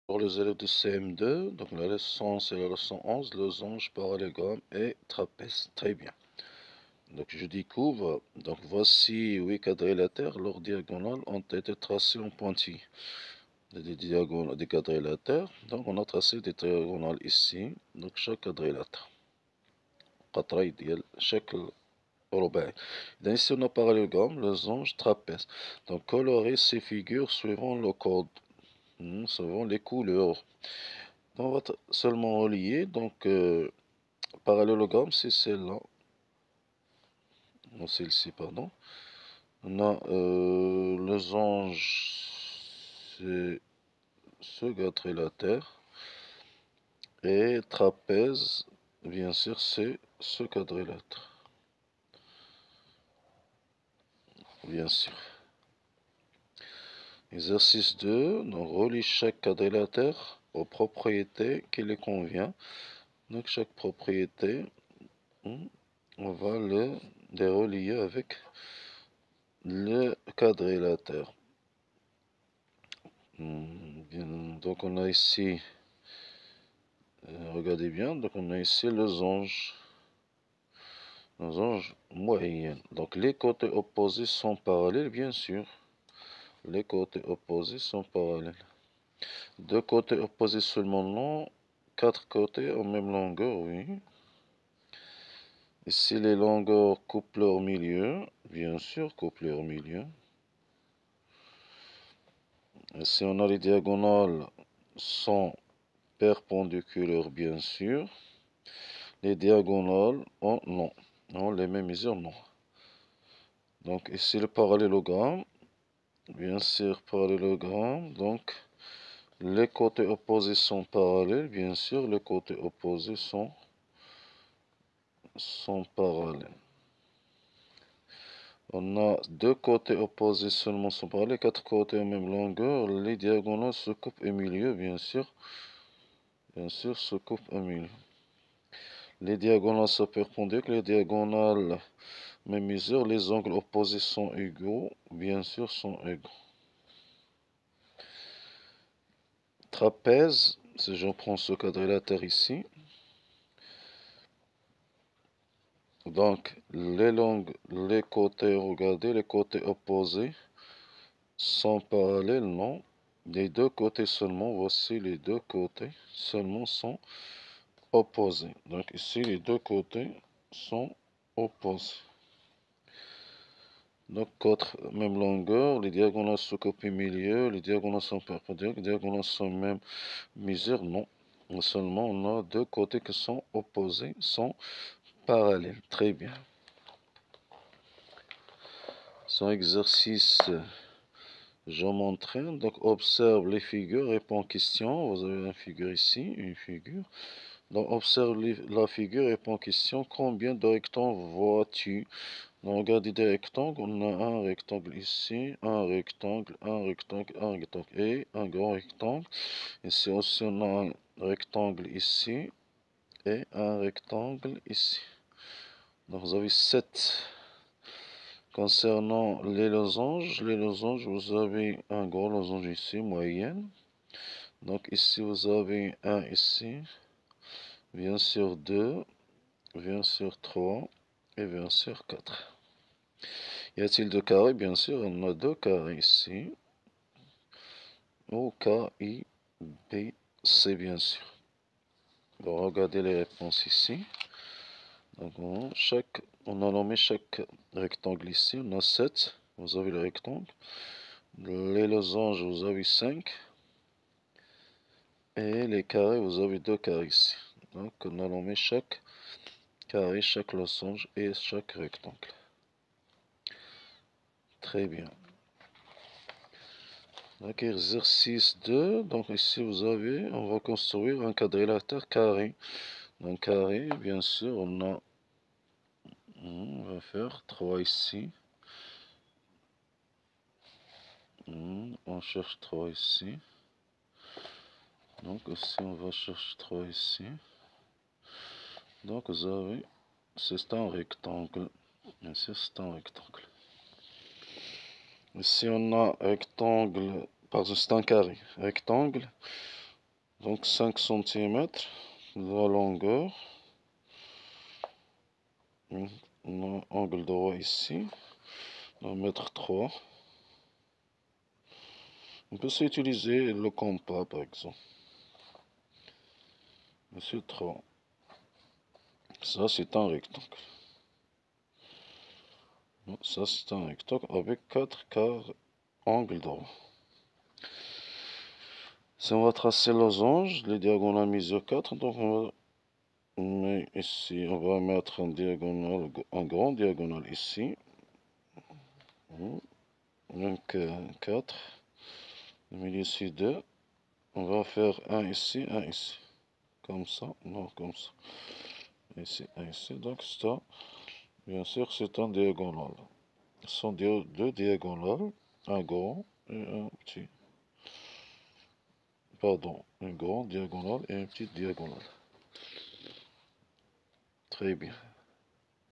Pour les élèves de CM2, donc la leçon c'est la leçon 11, losange, parallélogramme et trapèze. Très bien. Donc je découvre, donc voici 8 quadrilatères, leurs diagonales ont été tracées en pointillés. Des diagonales, des quadrilatères, donc on a tracé des diagonales ici, donc chaque quadrilatère. قطري ديال شكل رباعي. إذا ici on a parallélogramme, losange, trapèze. Donc colorer ces figures suivant le code, suivant les couleurs. On va seulement relier, donc parallélogramme c'est celle-là, non celle-ci pardon. On a losange, c'est ce quadrilatère, et trapèze, bien sûr c'est ce quadrilatère, bien sûr. Exercice 2, donc relie chaque quadrilatère aux propriétés qui les convient. Donc chaque propriété, on va les relier avec le quadrilatère. Donc on a ici, regardez bien, donc on a ici losange moyenne. Donc les côtés opposés sont parallèles, bien sûr. Les côtés opposés sont parallèles. Deux côtés opposés seulement non. Quatre côtés en même longueur, oui. Ici les longueurs coupent leur milieu, bien sûr, coupent leur milieu. Ici on a les diagonales sont perpendiculaires, bien sûr. Les diagonales ont les mêmes mesures, non. Donc ici le parallélogramme, bien sûr parallélogramme, donc les côtés opposés sont parallèles, bien sûr les côtés opposés sont parallèles. On a deux côtés opposés seulement sont parallèles, quatre côtés en même longueur, les diagonales se coupent au milieu, bien sûr se coupent au milieu. Les diagonales sont perpendiculaires, les diagonales même mesure, les angles opposés sont égaux, bien sûr sont égaux. Trapèze, si je prends ce quadrilatère ici, donc les côtés, regardez, les côtés opposés sont parallèles, non. Les deux côtés seulement, voici les deux côtés seulement sont opposés. Donc ici, les deux côtés sont opposés. Donc, quatre même longueur, les diagonales se coupent au milieu, les diagonales sont perpendiculaires, les diagonales sont même mesure, non. Seulement, on a deux côtés qui sont opposés, sont parallèles. Très bien. Son exercice, je montre. Donc, observe les figures, réponds aux questions. Vous avez une figure ici, une figure. Donc, observe la figure, réponds aux questions. Combien de rectangles vois-tu? Donc, regardez des rectangles. On a un rectangle ici, un rectangle, un rectangle, un rectangle et un grand rectangle. Ici aussi, on a un rectangle ici et un rectangle ici. Donc, vous avez 7. Concernant les losanges, vous avez un gros losange ici, moyenne. Donc ici, vous avez un ici, bien sûr 2, bien sûr 3 et bien sûr 4. Y a-t-il deux carrés? Bien sûr, on a deux carrés ici. O, K, I, B, C, bien sûr. Bon, regardez les réponses ici. Donc, on a nommé chaque rectangle ici. On a 7. Vous avez le rectangle. Les losanges, vous avez 5. Et les carrés, vous avez deux carrés ici. Donc, on a nommé chaque carré, chaque losange et chaque rectangle. Très bien. Donc, exercice 2. Donc, ici, on va construire un quadrilatère carré. Donc, carré, bien sûr, on va faire 3 ici. On cherche 3 ici. Donc, ici, on va chercher 3 ici. Donc, vous avez, c'est un rectangle. Bien sûr, c'est un rectangle. Ici, on a rectangle, pardon, c'est un carré. Rectangle. Donc 5 centimètres de la longueur. Angle droit ici. On va mettre 3. On peut utiliser le compas par exemple. C'est 3. Ça c'est un rectangle. Ça c'est un rectangle avec 4 quarts angle droit. Si on va tracer losange, les diagonales mesurent 4, donc ici, on va mettre un diagonale, un grand diagonale ici. Donc 4. Le milieu ici 2. On va faire un ici, un ici. Comme ça, non, comme ça. Ici, un ici. Donc ça, bien sûr, c'est un diagonal. Ce sont deux diagonales, un grand et un petit. Pardon, un grand diagonal et une petite diagonale. Très bien.